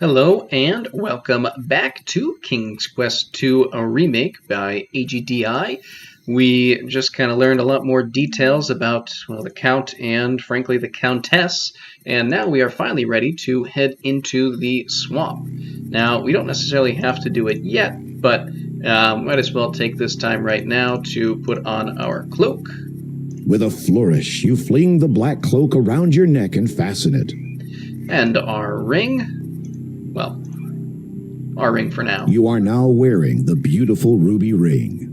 Hello and welcome back to King's Quest II, a remake by AGDI. We just kind of learned a lot more details about, well, the Count and, frankly, the Countess, and now we are finally ready to head into the swamp. Now, we don't necessarily have to do it yet, but might as well take this time right now to put on our cloak. With a flourish, you fling the black cloak around your neck and fasten it. And our ring. Well, our ring for now. You are now wearing the beautiful ruby ring.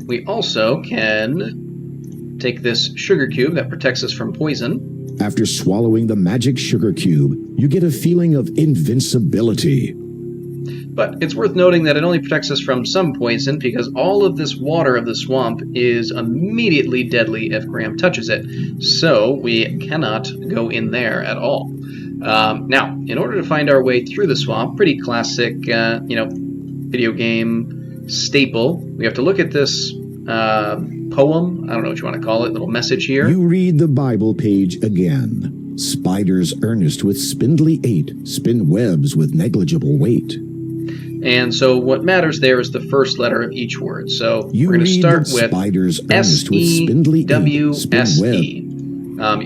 We also can take this sugar cube that protects us from poison. After swallowing the magic sugar cube, you get a feeling of invincibility. But it's worth noting that it only protects us from some poison because all of this water of the swamp is immediately deadly if Graham touches it. So we cannot go in there at all. Now, in order to find our way through the swamp, pretty classic, video game staple, we have to look at this poem, I don't know what you want to call it, little message here. You read the Bible page again. Spiders earnest with spindly eight, spin webs with negligible weight. And so what matters there is the first letter of each word. So we're going to start with spiders earnest with spindly eight, spin S-E-W-S-E.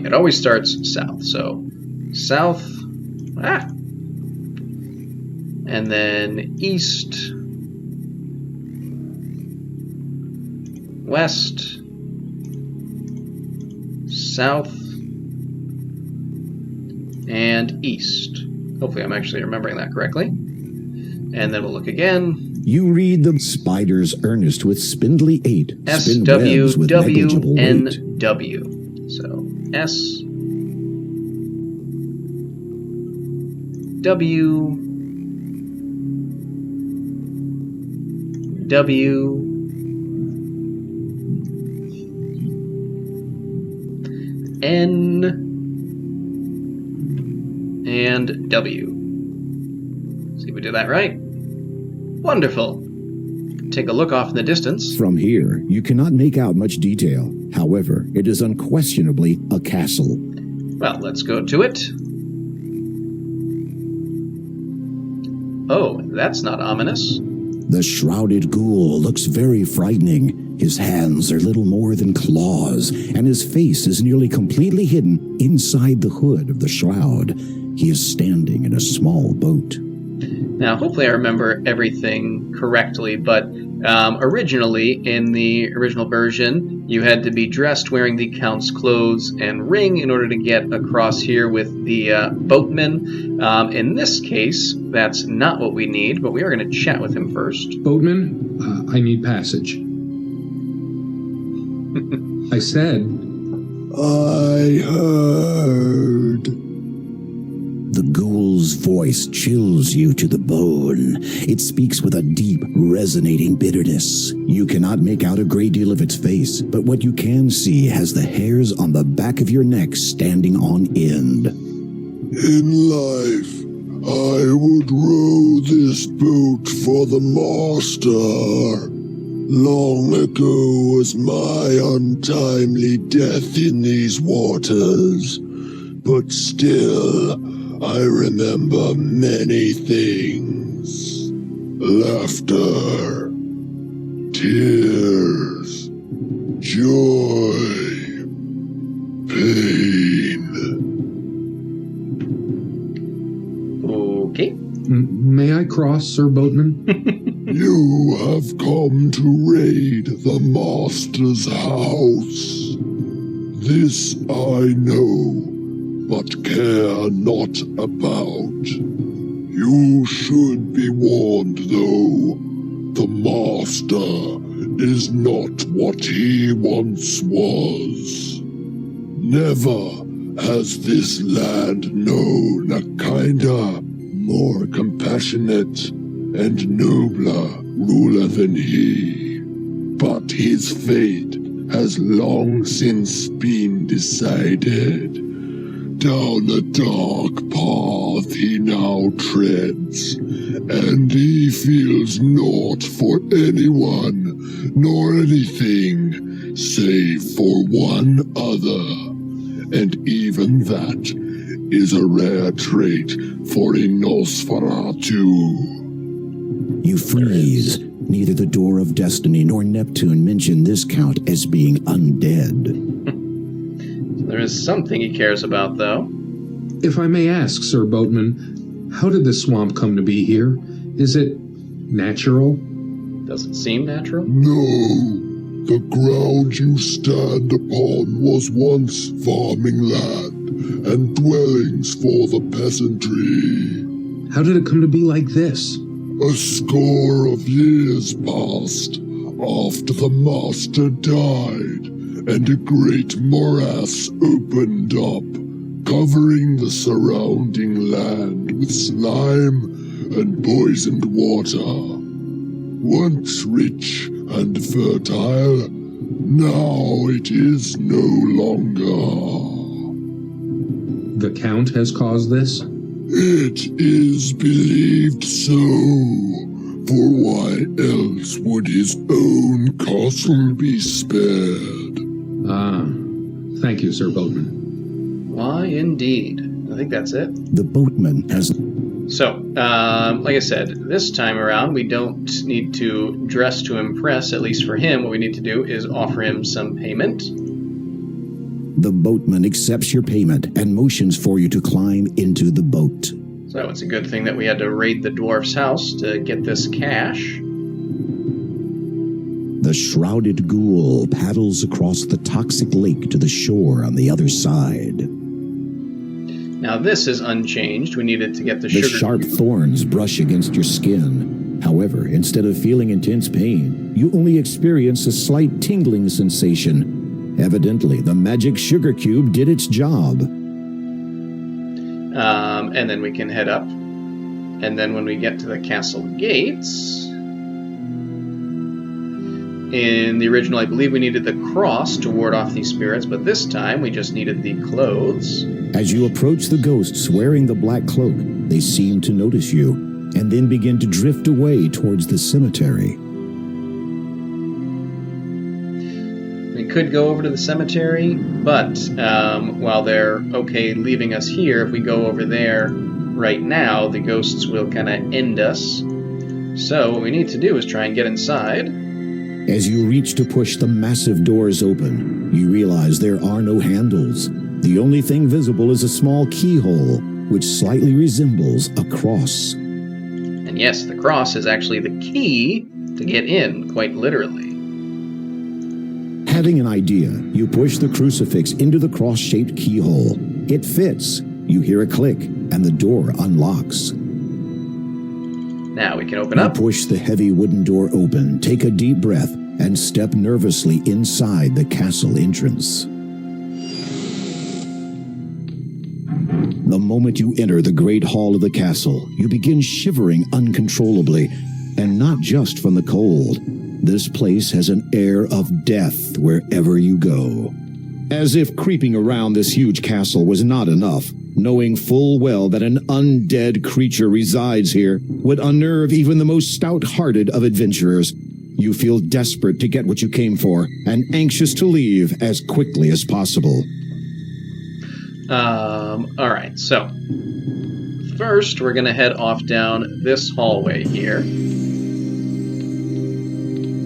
It always starts south, so south, and then east, west, south, and east. Hopefully I'm actually remembering that correctly. And then we'll look again. You read the spiders earnest with spindly eight, spin webs with negligible weight. S-W-W-N-W. So S W W N and W. See if we did that right. Wonderful. Take a look off in the distance. From here, you cannot make out much detail. However, it is unquestionably a castle. Well, let's go to it. Oh, that's not ominous. The shrouded ghoul looks very frightening. His hands are little more than claws, and his face is nearly completely hidden inside the hood of the shroud. He is standing in a small boat. Now, hopefully I remember everything correctly, but originally, in the original version, you had to be dressed wearing the Count's clothes and ring in order to get across here with the boatman. In this case, that's not what we need, but we are going to chat with him first. Boatman, I need passage. I said... I heard... The ghoul's voice chills you to the bone. It speaks with a deep, resonating bitterness. You cannot make out a great deal of its face, but what you can see has the hairs on the back of your neck standing on end. In life, I would row this boat for the master. Long ago was my untimely death in these waters, but still... I remember many things. Laughter, tears, joy, pain. Okay. May I cross, Sir Boatman? You have come to raid the master's house. This I know, but care not about. You should be warned, though. The master is not what he once was. Never has this land known a kinder, more compassionate, and nobler ruler than he. But his fate has long since been decided. Down a dark path he now treads, and he feels naught for anyone nor anything save for one other, and even that is a rare trait for a Nosferatu. You freeze. Neither the Door of Destiny nor Neptune mention this count as being undead. There is something he cares about, though. If I may ask, Sir Boatman, how did this swamp come to be here? Is it natural? Does it seem natural? No. The ground you stand upon was once farming land and dwellings for the peasantry. How did it come to be like this? A score of years passed after the master died, and a great morass opened up, covering the surrounding land with slime and poisoned water. Once rich and fertile, now it is no longer. The Count has caused this? It is believed so, for why else would his own castle be spared? Ah, thank you, Sir Boatman. Why, indeed. I think that's it. The boatman has... So, like I said, this time around, we don't need to dress to impress, at least for him. What we need to do is offer him some payment. The boatman accepts your payment and motions for you to climb into the boat. So it's a good thing that we had to raid the dwarf's house to get this cash. The shrouded ghoul paddles across the toxic lake to the shore on the other side. Now this is unchanged. We needed to get the The sugar. sharp thorns brush against your skin. However, instead of feeling intense pain, you only experience a slight tingling sensation. Evidently, the magic sugar cube did its job. And then we can head up. And then when we get to the castle gates... In the original, I believe we needed the cross to ward off these spirits, but this time we just needed the clothes. As you approach the ghosts wearing the black cloak, they seem to notice you, and then begin to drift away towards the cemetery. We could go over to the cemetery, but while they're okay leaving us here, if we go over there right now, the ghosts will kind of end us. So what we need to do is try and get inside. As you reach to push the massive doors open, you realize there are no handles. The only thing visible is a small keyhole, which slightly resembles a cross. And yes, the cross is actually the key to get in, quite literally. Having an idea, you push the crucifix into the cross-shaped keyhole. It fits. You hear a click, and the door unlocks. Now we can open You up. push the heavy wooden door open, take a deep breath, and step nervously inside the castle entrance. The moment you enter the great hall of the castle, you begin shivering uncontrollably, and not just from the cold. This place has an air of death wherever you go. As if creeping around this huge castle was not enough, knowing full well that an undead creature resides here would unnerve even the most stout-hearted of adventurers, you feel desperate to get what you came for and anxious to leave as quickly as possible. Alright, so first we're going to head off down this hallway here.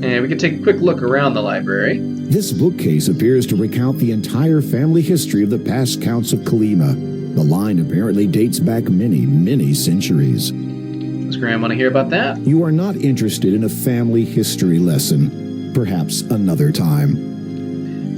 And we can take a quick look around the library. This bookcase appears to recount the entire family history of the past counts of Kalima. The line apparently dates back many, many centuries. Does Graham want to hear about that? You are not interested in a family history lesson. Perhaps another time.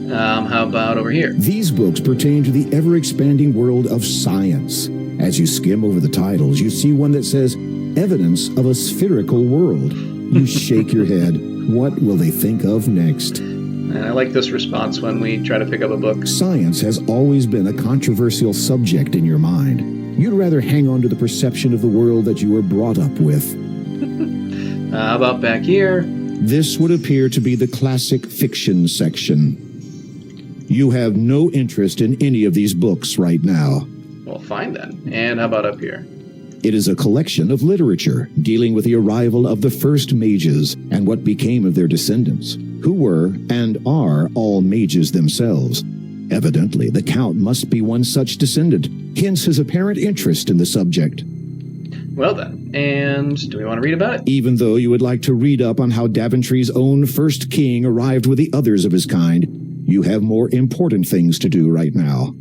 How about over here? These books pertain to the ever-expanding world of science. As you skim over the titles, you see one that says, Evidence of a Spherical World. You shake your head. What will they think of next? And I like this response when we try to pick up a book. Science has always been a controversial subject in your mind. You'd rather hang on to the perception of the world that you were brought up with. How about back here? This would appear to be the classic fiction section. You have no interest in any of these books right now. Well, fine then. And how about up here? It is a collection of literature dealing with the arrival of the first mages and what became of their descendants, who were and are all mages themselves. Evidently, the Count must be one such descendant, hence his apparent interest in the subject. Well then, and do we want to read about it? Even though you would like to read up on how Daventry's own first king arrived with the others of his kind, you have more important things to do right now.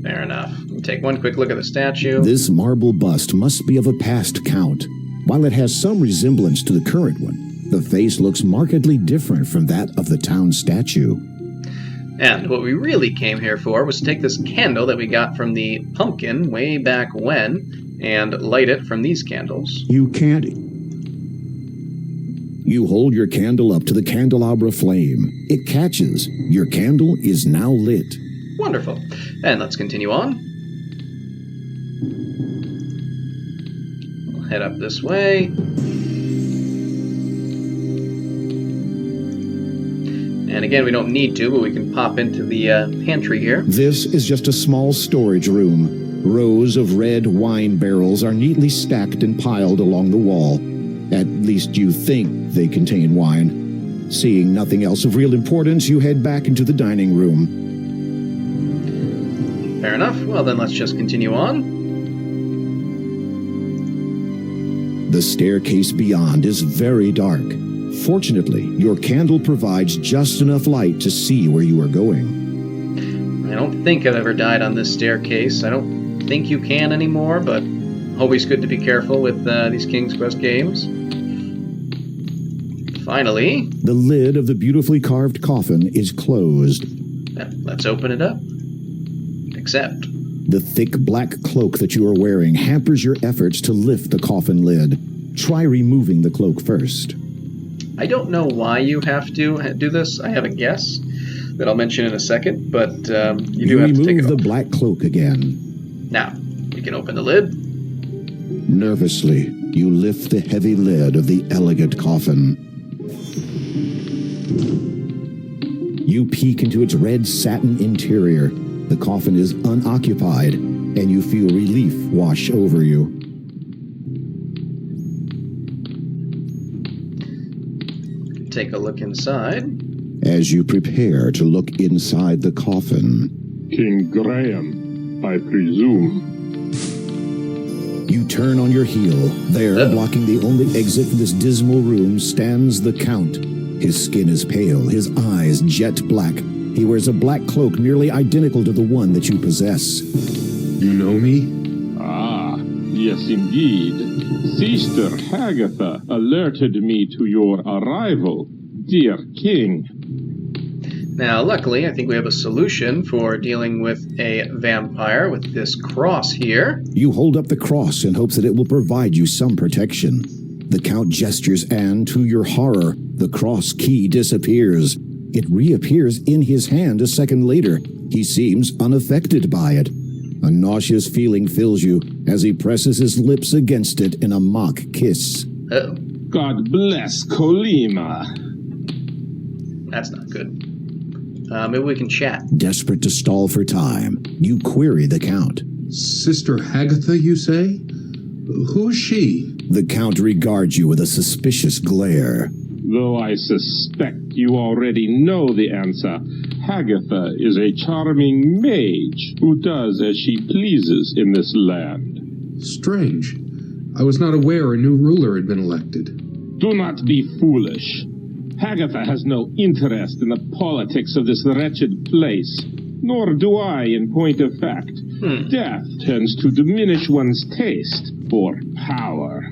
Fair enough. Take one quick look at the statue. This marble bust must be of a past Count. While it has some resemblance to the current one, the face looks markedly different from that of the town statue. And what we really came here for was to take this candle that we got from the pumpkin way back when and light it from these candles. You can't... You hold your candle up to the candelabra flame. It catches. Your candle is now lit. Wonderful. And let's continue on. We'll head up this way. And again, we don't need to, but we can pop into the pantry here. This is just a small storage room. Rows of red wine barrels are neatly stacked and piled along the wall. At least you think they contain wine. Seeing nothing else of real importance, you head back into the dining room. Fair enough. Well, then let's just continue on. The staircase beyond is very dark. Fortunately, your candle provides just enough light to see where you are going. I don't think I've ever died on this staircase. I don't think you can anymore, but always good to be careful with these King's Quest games. Finally, the lid of the beautifully carved coffin is closed. Let's open it up. Except the thick black cloak that you are wearing hampers your efforts to lift the coffin lid. Try removing the cloak first. I don't know why you have to do this. I have a guess that I'll mention in a second, but you do have to take it off. Remove the black cloak again. Now, you can open the lid. Nervously, you lift the heavy lid of the elegant coffin. You peek into its red satin interior. The coffin is unoccupied, and you feel relief wash over you. Take a look inside. As you prepare to look inside the coffin, King Graham, I presume. You turn on your heel. There, blocking the only exit from this dismal room, stands the Count. His skin is pale, his eyes jet black. He wears a black cloak nearly identical to the one that you possess. You know me? Ah, yes indeed. Sister Hagatha alerted me to your arrival, dear king. Now, luckily, I think we have a solution for dealing with a vampire with this cross here. You hold up the cross in hopes that it will provide you some protection. The Count gestures and, to your horror, the cross key disappears. It reappears in his hand a second later. He seems unaffected by it. A nauseous feeling fills you as he presses his lips against it in a mock kiss. Uh-oh. God bless Colima. That's not good. Maybe we can chat. Desperate to stall for time, you query the Count. Sister Hagatha, you say? Who is she? The Count regards you with a suspicious glare. Though I suspect you already know the answer, Hagatha is a charming mage who does as she pleases in this land. Strange. I was not aware a new ruler had been elected. Do not be foolish. Hagatha has no interest in the politics of this wretched place, nor do I, in point of fact. Death tends to diminish one's taste for power.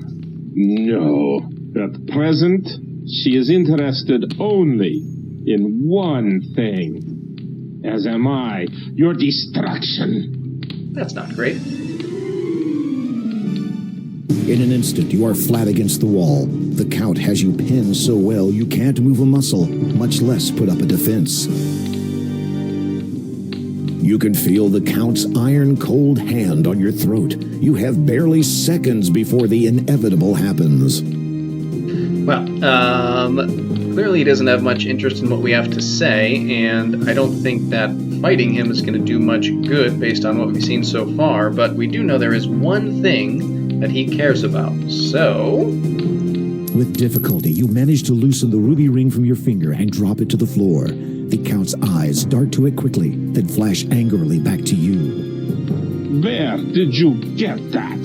No, at present, she is interested only in one thing. As am I, your destruction. That's not great. In an instant, you are flat against the wall. The Count has you pinned so well you can't move a muscle, much less put up a defense. You can feel the Count's iron-cold hand on your throat. You have barely seconds before the inevitable happens. Well, clearly he doesn't have much interest in what we have to say, and I don't think that fighting him is going to do much good based on what we've seen so far, but we do know there is one thing that he cares about, so... With difficulty, you manage to loosen the ruby ring from your finger and drop it to the floor. The Count's eyes dart to it quickly, then flash angrily back to you. Where did you get that?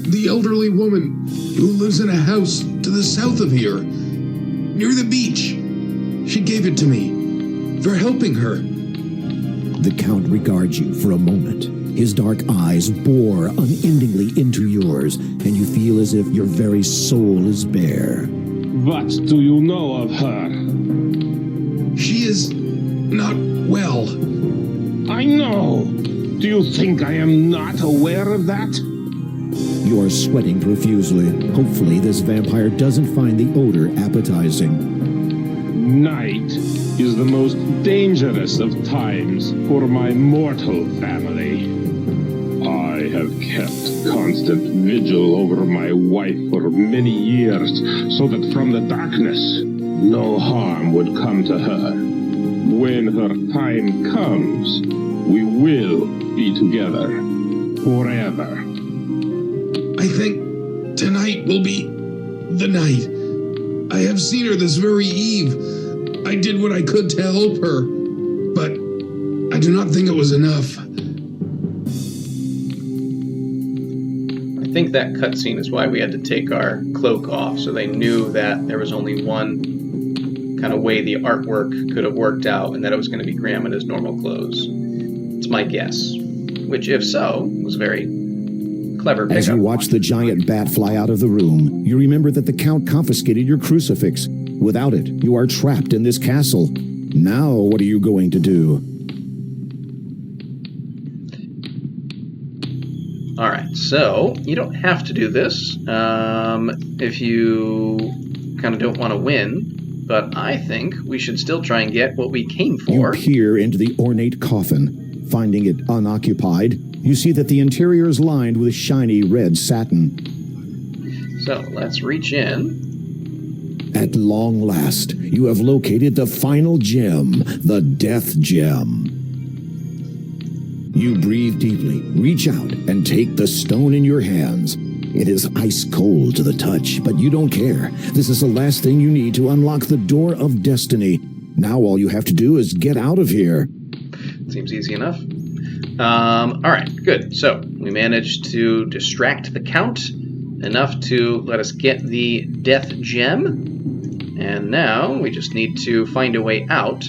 The elderly woman who lives in a house to the south of here, near the beach. She gave it to me for helping her. The Count regards you for a moment. His dark eyes bore unendingly into yours, and you feel as if your very soul is bare. What do you know of her? She is not well. I know. Do you think I am not aware of that? You are sweating profusely. Hopefully this vampire doesn't find the odor appetizing. Night is the most dangerous of times for my mortal family. I have kept constant vigil over my wife for many years, so that from the darkness, no harm would come to her. When her time comes, we will be together forever. I think tonight will be the night. I have seen her this very eve. I did what I could to help her, but I do not think it was enough. I think that cutscene is why we had to take our cloak off, so they knew that there was only one kind of way the artwork could have worked out, and that it was going to be Graham in his normal clothes. It's my guess. Which, if so, was very clever pickup. As you watch the giant bat fly out of the room, you remember that the Count confiscated your crucifix. Without it, you are trapped in this castle. Now, what are you going to do? Alright, so you don't have to do this if you kind of don't want to win, but I think we should still try and get what we came for. You peer into the ornate coffin. Finding it unoccupied, you see that the interior is lined with shiny red satin. So let's reach in. At long last, you have located the final gem, the Death Gem. You breathe deeply, reach out, and take the stone in your hands. It is ice cold to the touch, but you don't care. This is the last thing you need to unlock the door of destiny. Now all you have to do is get out of here. Seems easy enough. Alright, good. So, we managed to distract the Count enough to let us get the Death Gem. And now we just need to find a way out.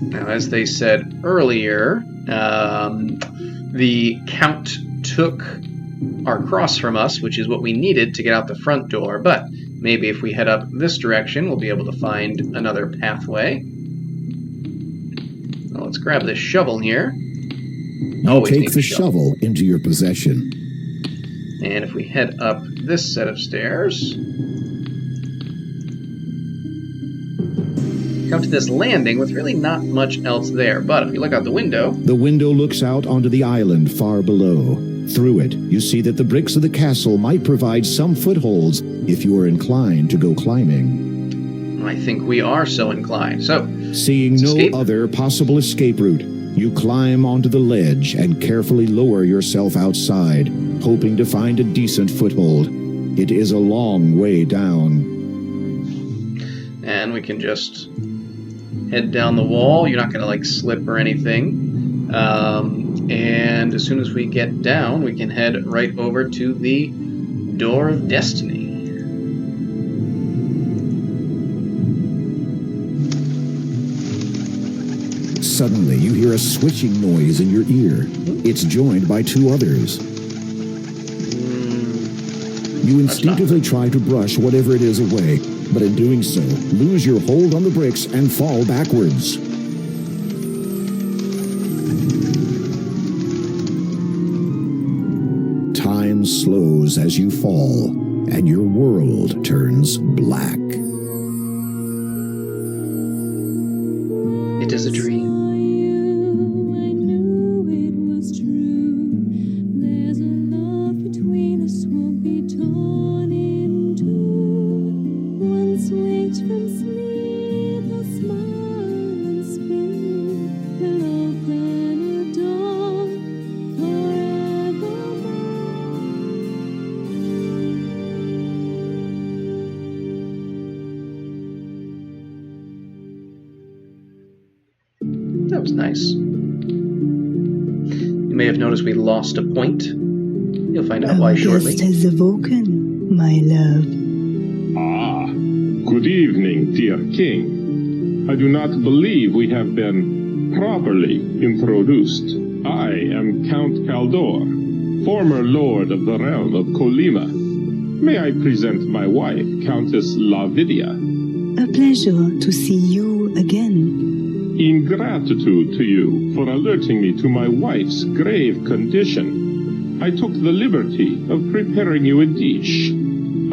Now, as they said earlier, the Count took our cross from us, which is what we needed to get out the front door. But maybe if we head up this direction, we'll be able to find another pathway. Well, let's grab this shovel here. You take the shovel into your possession. And if we head up this set of stairs, come to this landing with really not much else there. But if you look out the window... The window looks out onto the island far below. Through it, you see that the bricks of the castle might provide some footholds if you are inclined to go climbing. I think we are so inclined. So, seeing no other possible escape route, you climb onto the ledge and carefully lower yourself outside, hoping to find a decent foothold. It is a long way down. And we can just head down the wall. You're not going to, like, slip or anything. And as soon as we get down, we can head right over to the Door of Destiny. Suddenly, you hear a switching noise in your ear. It's joined by two others. You instinctively try to brush whatever it is away, but in doing so, lose your hold on the bricks and fall backwards. Time slows as you fall, and your world turns black. It is a dream. That was nice. You may have noticed we lost a point. You'll find out why shortly. Our guest has awoken, my love. Ah, good evening, dear king. I do not believe we have been properly introduced. I am Count Kaldor, former lord of the realm of Colima. May I present my wife, Countess Lavidia? A pleasure to see you again. In gratitude to you for alerting me to my wife's grave condition, I took the liberty of preparing you a dish.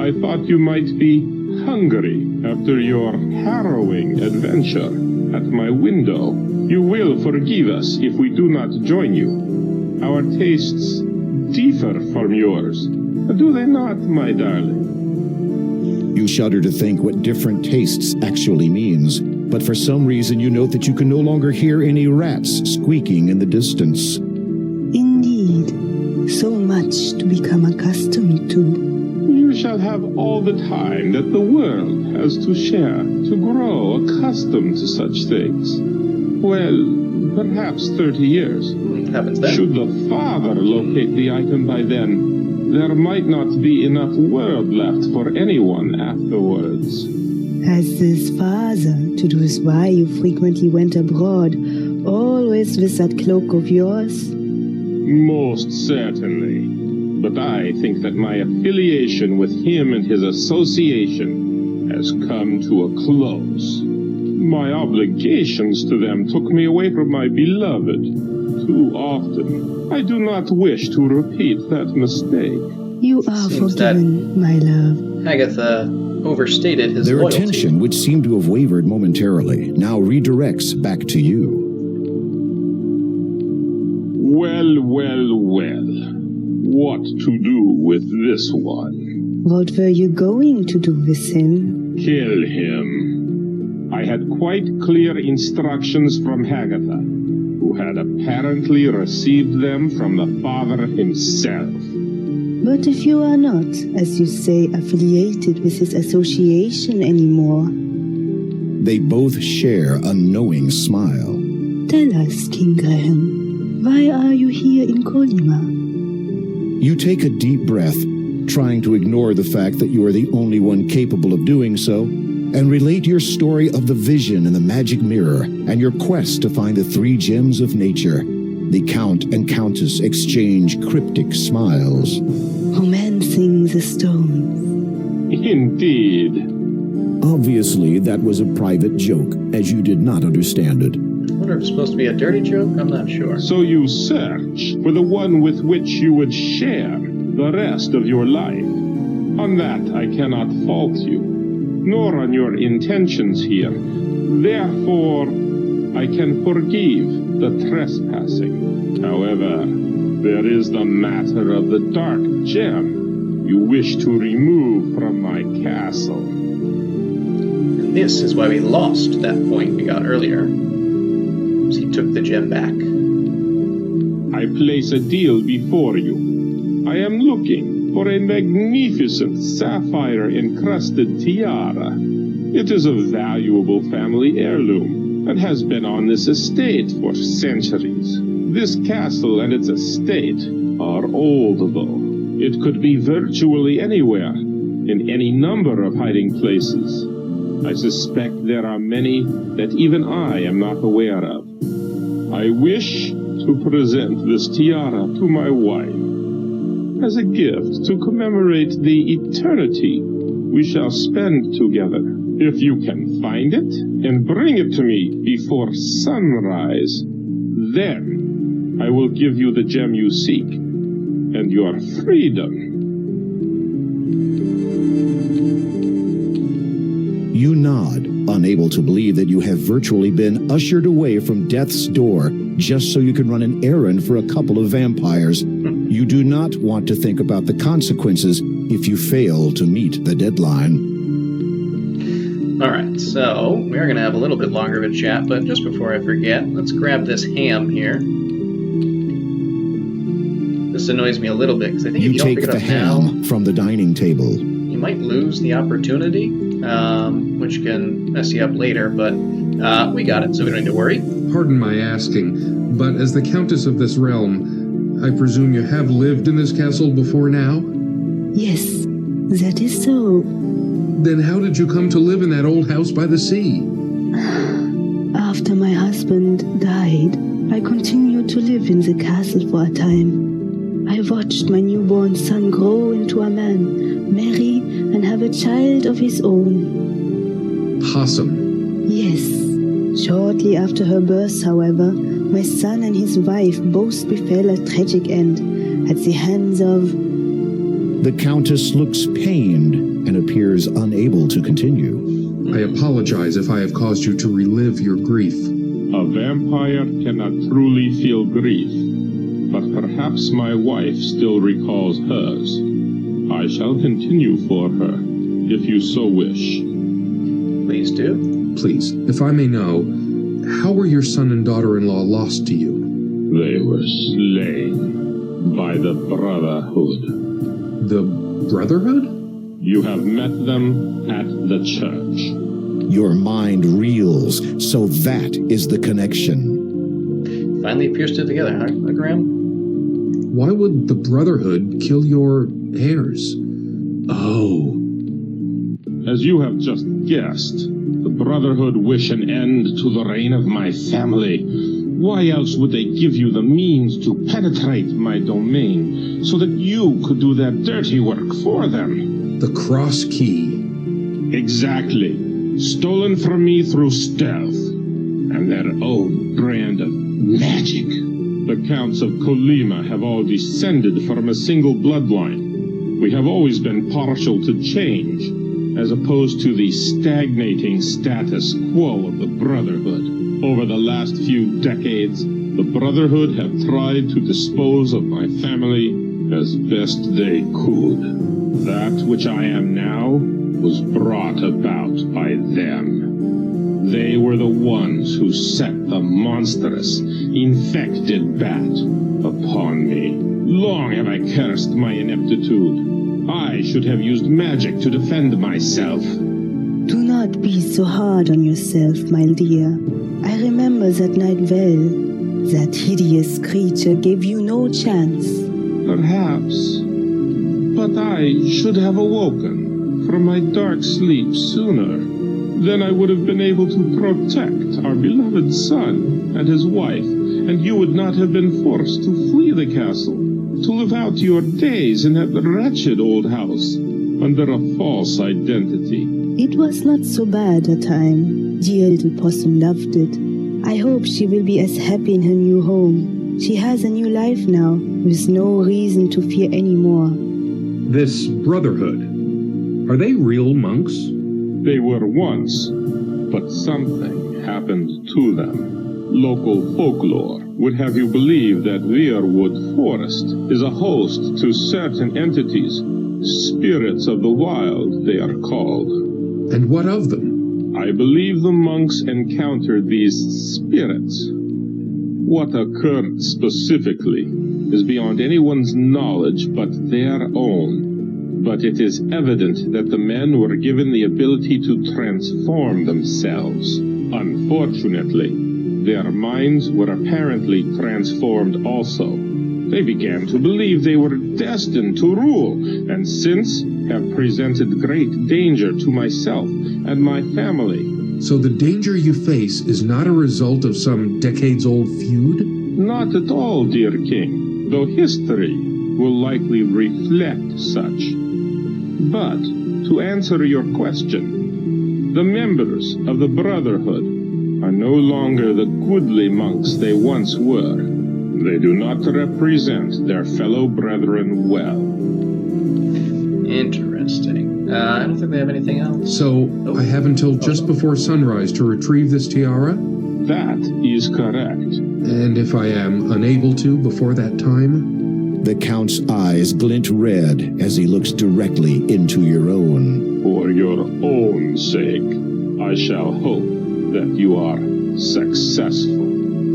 I thought you might be hungry after your harrowing adventure at my window. You will forgive us if we do not join you. Our tastes differ from yours, do they not, my darling? You shudder to think what different tastes actually means, but for some reason you note that you can no longer hear any rats squeaking in the distance. Indeed, so much to become accustomed to. You shall have all the time that the world has to share to grow accustomed to such things. Well, perhaps 30 years. Happens then. Should the father locate the item by then, there might not be enough world left for anyone afterwards. Has this father to do with why you frequently went abroad, always with that cloak of yours? Most certainly. But I think that my affiliation with him and his association has come to a close. My obligations to them took me away from my beloved too often. I do not wish to repeat that mistake. You are Seems forgiven, my love. Agatha overstated his Their loyalty. attention, which seemed to have wavered momentarily, now redirects back to you. Well, well, well. What to do with this one? What were you going to do with him? Kill him. I had quite clear instructions from Agatha, who had apparently received them from the father himself. But if you are not, as you say, affiliated with his association anymore, They both share a knowing smile. tell us, King Graham, why are you here in Colima? You take a deep breath, trying to ignore the fact that you are the only one capable of doing so, and relate your story of the vision in the magic mirror and your quest to find the 3 gems of nature. The Count and Countess exchange cryptic smiles. Romancing the stones. Indeed. Obviously, that was a private joke, as you did not understand it. I wonder if it's supposed to be a dirty joke? I'm not sure. So you search for the one with which you would share the rest of your life. On that I cannot fault you, nor on your intentions here. Therefore, I can forgive the trespassing. However, there is the matter of the dark gem you wish to remove from my castle. And this is why we lost that point we got earlier. He took the gem back. I place a deal before you. I am looking for a magnificent sapphire-encrusted tiara. It is a valuable family heirloom and has been on this estate for centuries. This castle and its estate are old, though. It could be virtually anywhere, in any number of hiding places. I suspect there are many that even I am not aware of. I wish to present this tiara to my wife as a gift to commemorate the eternity we shall spend together. If you can find it and bring it to me before sunrise, then I will give you the gem you seek and your freedom. You nod, unable to believe that you have virtually been ushered away from death's door just so you can run an errand for a couple of vampires. You do not want to think about the consequences if you fail to meet the deadline. Alright, so we are going to have a little bit longer of a chat, but just before I forget, let's grab this ham here. This annoys me a little bit, because I think if You you don't take pick it the up now, ham from the dining table. you might lose the opportunity, which can mess you up later, but we got it, so we don't need to worry. Pardon my asking, but as the Countess of this realm, I presume you have lived in this castle before now? Yes, that is so. Then how did you come to live in that old house by the sea? After my husband died, I continued to live in the castle for a time. I watched my newborn son grow into a man, marry, and have a child of his own. Possum. Yes. Shortly after her birth, however, my son and his wife both befell a tragic end at the hands of... The Countess looks pained and appears unable to continue. I apologize if I have caused you to relive your grief. A vampire cannot truly feel grief, but perhaps my wife still recalls hers. I shall continue for her, if you so wish. Please do. Please, if I may know, how were your son and daughter-in-law lost to you? They were slain by the Brotherhood. The Brotherhood? You have met them at the church. Your mind reels, so that is the connection. Finally pierced it together, huh, Graham? Why would the Brotherhood kill your heirs? Oh. As you have just guessed, the Brotherhood wish an end to the reign of my family. Why else would they give you the means to penetrate my domain so that you could do their dirty work for them? The cross key. Exactly. Stolen from me through stealth and their own brand of magic. The Counts of Colima have all descended from a single bloodline. We have always been partial to change, as opposed to the stagnating status quo of the Brotherhood. Over the last few decades, the Brotherhood have tried to dispose of my family as best they could. That which I am now was brought about by them. They were the ones who set the monstrous, infected bat upon me. Long have I cursed my ineptitude. I should have used magic to defend myself. Do not be so hard on yourself, my dear. I remember that night well. That hideous creature gave you no chance. Perhaps. But I should have awoken from my dark sleep sooner. Then I would have been able to protect our beloved son and his wife, and you would not have been forced to flee the castle, to live out your days in that wretched old house under a false identity. It was not so bad a time. Dear little Possum loved it. I hope she will be as happy in her new home. She has a new life now, with no reason to fear any more. This Brotherhood. Are they real monks? They were once, but something happened to them. Local folklore would have you believe that Weirwood Forest is a host to certain entities, spirits of the wild they are called. And what of them? I believe the monks encountered these spirits. What occurred specifically is beyond anyone's knowledge but their own. But it is evident that the men were given the ability to transform themselves. Unfortunately, their minds were apparently transformed also. They began to believe they were destined to rule, and since have presented great danger to myself and my family. So the danger you face is not a result of some decades-old feud? Not at all, dear king, though history will likely reflect such. But, to answer your question, the members of the Brotherhood are no longer the goodly monks they once were. They do not represent their fellow brethren well. Interesting. I don't think they have anything else. So, I have until just before sunrise to retrieve this tiara? That is correct. And if I am unable to before that time? The Count's eyes glint red as he looks directly into your own. For your own sake, I shall hope that you are successful.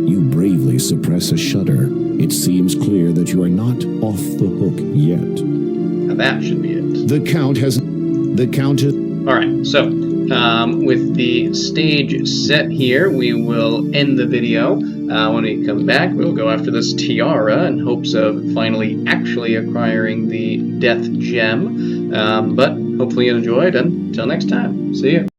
You bravely suppress a shudder. It seems clear that you are not off the hook yet. Now that should be it. The Count has... Alright, so with the stage set here, we will end the video. When we come back, we'll go after this tiara in hopes of finally actually acquiring the death gem. But hopefully you enjoyed, and until next time, see ya.